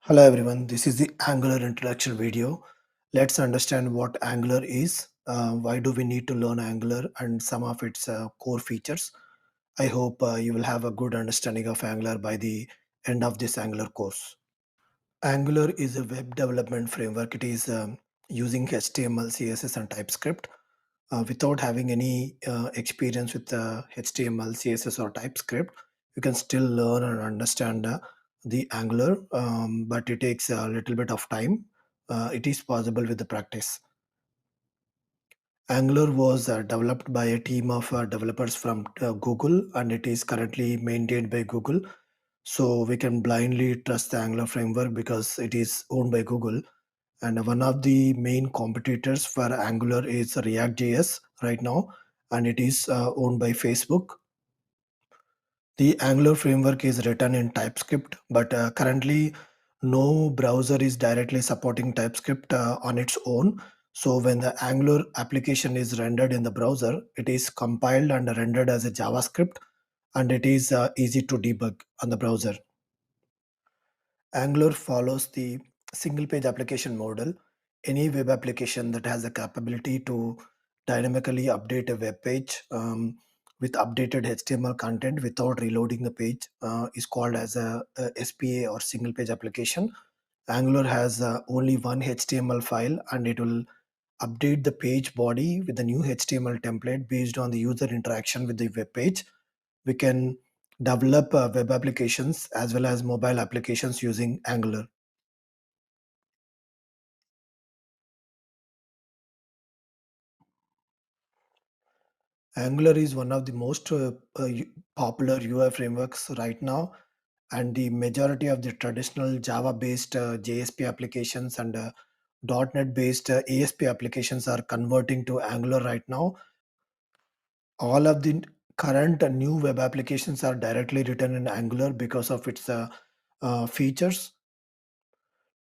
Hello everyone, this is the Angular introduction video. Let's understand what Angular is, why do we need to learn Angular and some of its core features. I hope you will have a good understanding of Angular by the end of this Angular course. Angular is a web development framework. It is using HTML, CSS and TypeScript. Without having any experience with HTML, CSS, or TypeScript, you can still learn and understand the Angular, but it takes a little bit of time. It is possible with the practice. Angular was developed by a team of developers from Google, and it is currently maintained by Google. So we can blindly trust the Angular framework because it is owned by Google. And one of the main competitors for Angular is React.js right now, and it is owned by Facebook. The Angular framework is written in TypeScript, but currently no browser is directly supporting TypeScript on its own. So when the Angular application is rendered in the browser, it is compiled and rendered as a JavaScript, and it is easy to debug on the browser. Angular follows the single page application model. Any web application that has the capability to dynamically update a web page with updated HTML content without reloading the page is called as a SPA or single page application. Angular has only one HTML file, and it will update the page body with the new HTML template based on the user interaction with the web page. We can develop web applications as well as mobile applications using Angular. Angular is one of the most popular UI frameworks right now, and the majority of the traditional Java-based JSP applications and .NET-based ASP applications are converting to Angular right now. All of the current new web applications are directly written in Angular because of its features.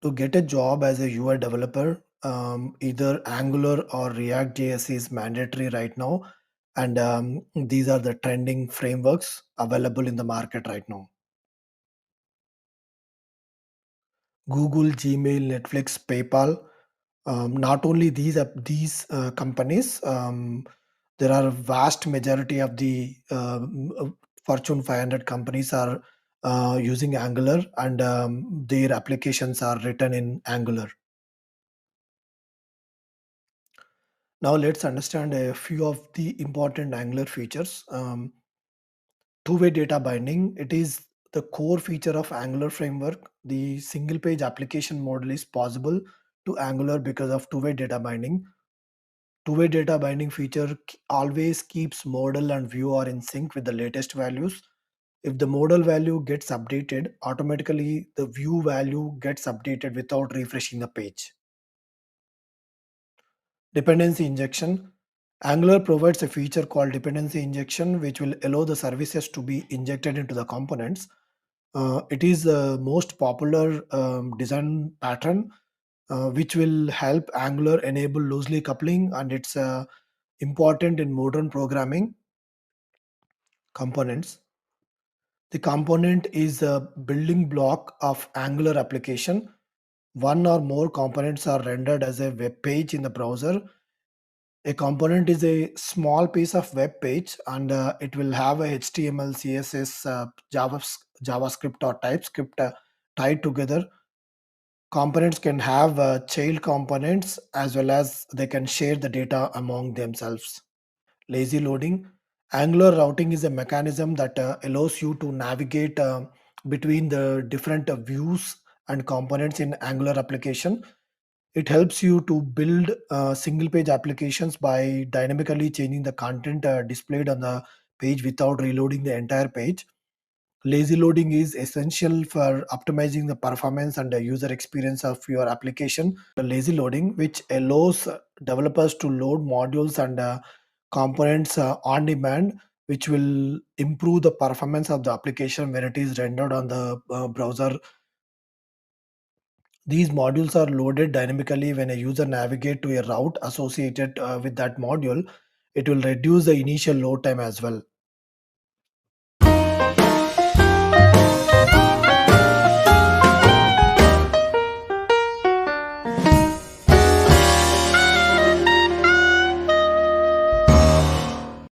To get a job as a UI developer, either Angular or React JS is mandatory right now, and these are the trending frameworks available in the market right now. Google, Gmail, Netflix, PayPal. Not only these companies, there are a vast majority of the Fortune 500 companies are using Angular, and their applications are written in Angular. Now let's understand a few of the important Angular features. Two-way data binding. It is the core feature of Angular framework. The single page application model is possible to Angular because of two-way data binding. Two-way data binding feature always keeps model and view are in sync with the latest values. If the model value gets updated, automatically the view value gets updated without refreshing the page. Dependency injection. Angular provides a feature called dependency injection, which will allow the services to be injected into the components. It is the most popular design pattern, which will help Angular enable loosely coupling, and it's important in modern programming components. The component is a building block of Angular application. One or more components are rendered as a web page in the browser. A component is a small piece of web page, and it will have a HTML, CSS, JavaScript or TypeScript tied together. Components can have child components as well as they can share the data among themselves. Lazy loading. Angular routing is a mechanism that allows you to navigate between the different views and components in Angular application. It helps you to build single page applications by dynamically changing the content displayed on the page without reloading the entire page. Lazy loading is essential for optimizing the performance and the user experience of your application. The lazy loading, which allows developers to load modules and components on demand, which will improve the performance of the application when it is rendered on the browser. These modules are loaded dynamically when a user navigates to a route associated with that module. It will reduce the initial load time as well.